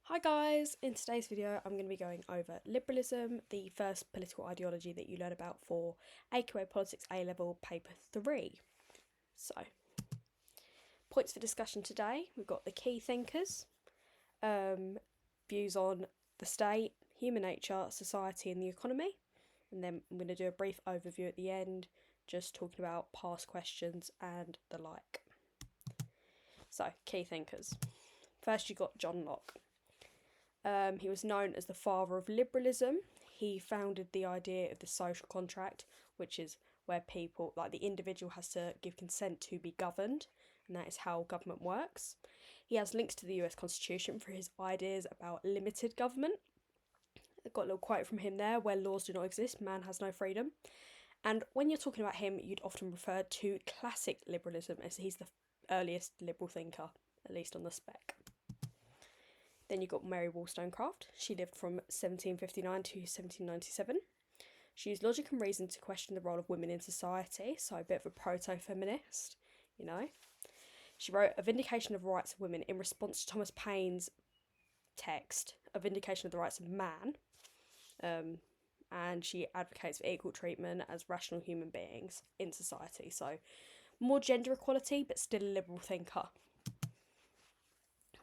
Hi guys, in today's video I'm going to be going over liberalism, the first political ideology that you learn about for AQA Politics A-Level Paper 3. So, points for discussion today, we've got the key thinkers, views on the state, human nature, society and the economy, and then I'm going to do a brief overview at the end, just talking about past questions and the like. So, key thinkers. First you've got John Locke. He was known as the father of liberalism. He founded the idea of the social contract, which is where people, like the individual, has to give consent to be governed, and that is how government works. He has links to the US Constitution for his ideas about limited government. I've got a little quote from him there: where laws do not exist, man has no freedom. And when you're talking about him, you'd often refer to classic liberalism, as he's the earliest liberal thinker, at least on the spec. Then you've got Mary Wollstonecraft. She lived from 1759 to 1797. She used logic and reason to question the role of women in society, so a bit of a proto-feminist, you know. She wrote A Vindication of the Rights of Women in response to Thomas Paine's text, A Vindication of the Rights of Man, and she advocates for equal treatment as rational human beings in society, so more gender equality, but still a liberal thinker.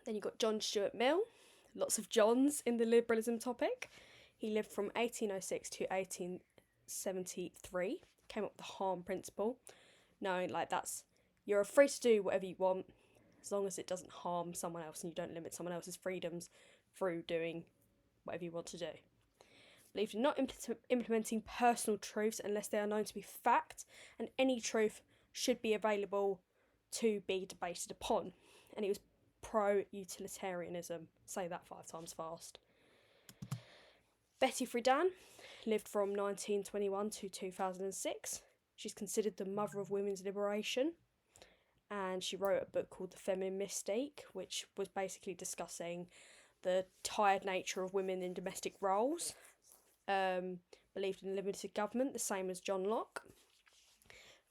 Then you've got John Stuart Mill, lots of Johns in the liberalism topic. He lived from 1806 to 1873, came up with the harm principle, knowing you're free to do whatever you want as long as it doesn't harm someone else and you don't limit someone else's freedoms through doing whatever you want to do. Believed in not implementing personal truths unless they are known to be fact, and any truth should be available to be debated upon. And he was pro-utilitarianism. Say that 5 times fast. Betty Friedan lived from 1921 to 2006. She's considered the mother of women's liberation, and she wrote a book called The Feminine Mystique, which was basically discussing the tired nature of women in domestic roles. Believed in limited government, the same as John Locke.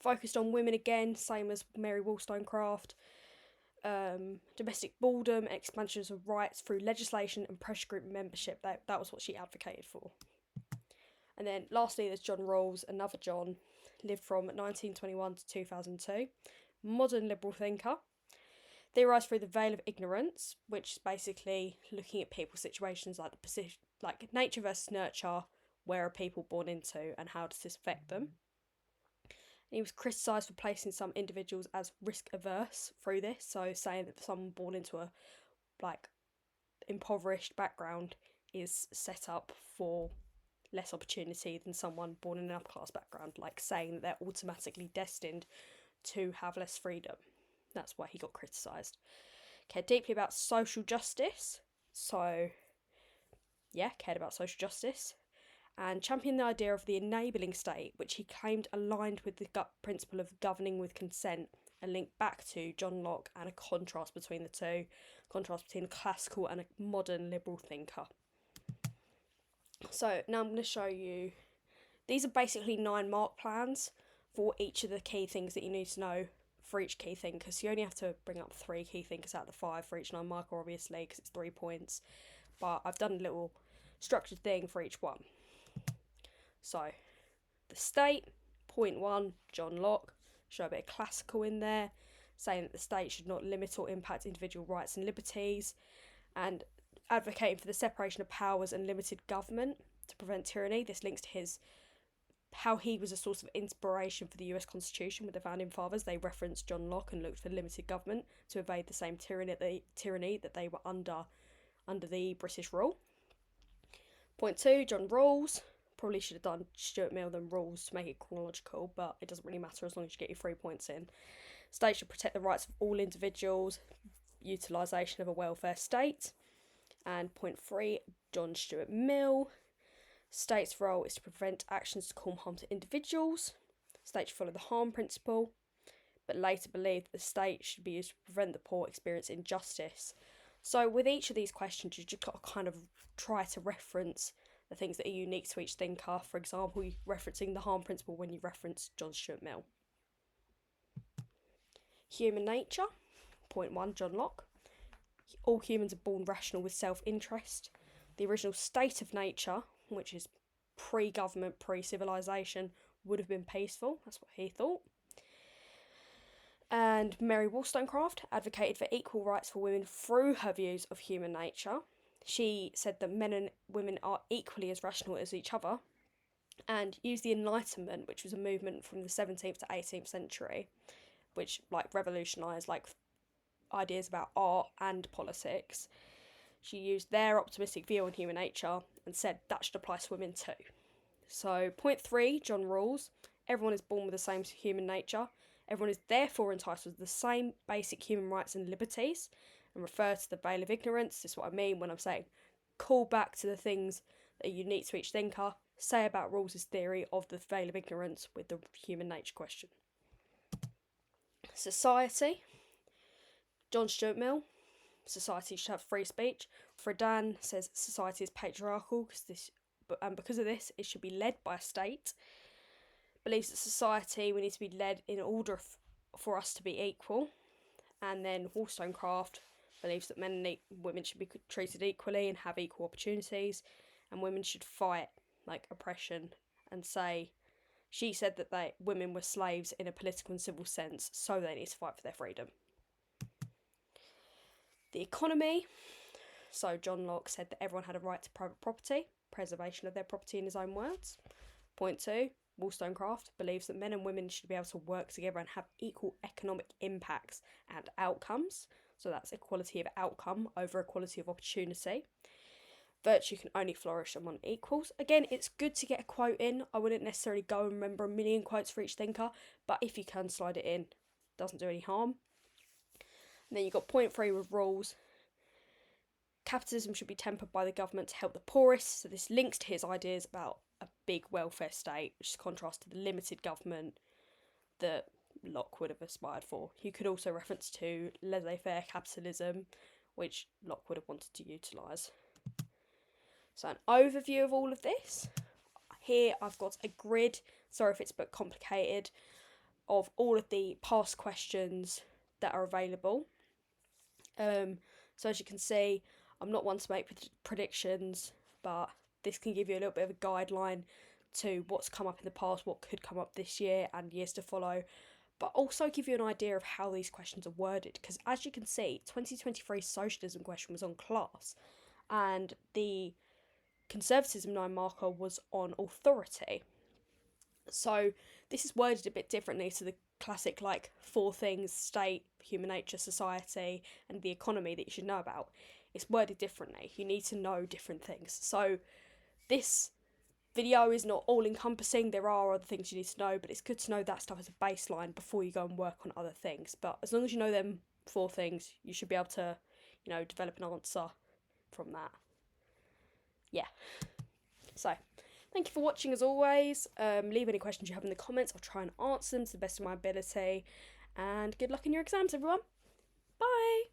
Focused on women again, same as Mary Wollstonecraft. Domestic boredom, expansions of rights through legislation and pressure group membership. That was what she advocated for. And then lastly, there's John Rawls, another John, lived from 1921 to 2002. Modern liberal thinker. Theorised through the veil of ignorance, which is basically looking at people's situations like the position, like nature versus nurture. Where are people born into, and how does this affect them? He was criticised for placing some individuals as risk averse through this, so saying that someone born into a impoverished background is set up for less opportunity than someone born in an upper class background, like saying that they're automatically destined to have less freedom. That's why he got criticised. Cared deeply about social justice, so yeah, cared about social justice. And championed the idea of the enabling state, which he claimed aligned with the principle of governing with consent, and linked back to John Locke and a contrast between the two, contrast between a classical and a modern liberal thinker. So now I'm going to show you, these are basically 9 mark plans for each of the key things that you need to know for each key thinker. So you only have to bring up 3 key thinkers out of the 5 for each 9 marker, obviously, because it's 3 points. But I've done a little structured thing for each one. So, the state, point 1, John Locke, show a bit of classical in there, saying that the state should not limit or impact individual rights and liberties, and advocating for the separation of powers and limited government to prevent tyranny. This links to how he was a source of inspiration for the US Constitution with the Founding Fathers. They referenced John Locke and looked for limited government to evade the same tyranny that they were under the British rule. Point 2, John Rawls. Probably should have done Stuart Mill than Rawls to make it chronological, but it doesn't really matter as long as you get your 3 points in. State should protect the rights of all individuals, utilisation of a welfare state. And point 3, John Stuart Mill. State's role is to prevent actions to cause harm to individuals. State should follow the harm principle, but later believed that the state should be used to prevent the poor experience injustice. So with each of these questions, you just got to kind of try to reference the things that are unique to each thinker. For example, referencing the harm principle when you reference John Stuart Mill. Human nature, point 1, John Locke. all humans are born rational with self-interest. The original state of nature, which is pre-government, pre-civilization, would have been peaceful. That's what he thought. And Mary Wollstonecraft advocated for equal rights for women through her views of human nature. She said that men and women are equally as rational as each other, and used the Enlightenment, which was a movement from the 17th to 18th century, which revolutionised ideas about art and politics. She used their optimistic view on human nature and said that should apply to women too. So, point 3, John rules. Everyone is born with the same human nature. Everyone is therefore entitled to the same basic human rights and liberties, and refer to the veil of ignorance. This is what I mean when I'm saying call back to the things that are unique to each thinker. Say about Rawls's theory of the veil of ignorance with the human nature question. Society. John Stuart Mill. Society should have free speech. Friedan says society is patriarchal because of this, it should be led by a state. Believes that society, we need to be led in order for us to be equal. And then Wollstonecraft believes that men and women should be treated equally and have equal opportunities, and women should fight oppression and say, she said that women were slaves in a political and civil sense, so they need to fight for their freedom. The economy. So John Locke said that everyone had a right to private property, preservation of their property in his own words. Point 2, Wollstonecraft believes that men and women should be able to work together and have equal economic impacts and outcomes. So that's equality of outcome over equality of opportunity. Virtue can only flourish among equals. Again, it's good to get a quote in. I wouldn't necessarily go and remember a million quotes for each thinker, but if you can slide it in, doesn't do any harm. And then you've got point 3 with rules. Capitalism should be tempered by the government to help the poorest. So this links to his ideas about a big welfare state, which is contrast to the limited government that Locke would have aspired for. You could also reference to laissez-faire capitalism, which Locke would have wanted to utilise. So an overview of all of this. Here I've got a grid, sorry if it's a bit complicated, of all of the past questions that are available. So as you can see, I'm not one to make predictions, but this can give you a little bit of a guideline to what's come up in the past, what could come up this year and years to follow, but also give you an idea of how these questions are worded, because as you can see, 2023 socialism question was on class, and the conservatism 9 marker was on authority. So this is worded a bit differently to the classic 4 things: state, human nature, society, and the economy that you should know about. It's worded differently. You need to know different things. So this video is not all encompassing. There are other things you need to know, but it's good to know that stuff as a baseline before you go and work on other things. But as long as you know them 4 things, you should be able to, develop an answer from that. Yeah. So, thank you for watching as always. Leave any questions you have in the comments. I'll try and answer them to the best of my ability. And good luck in your exams, everyone. Bye!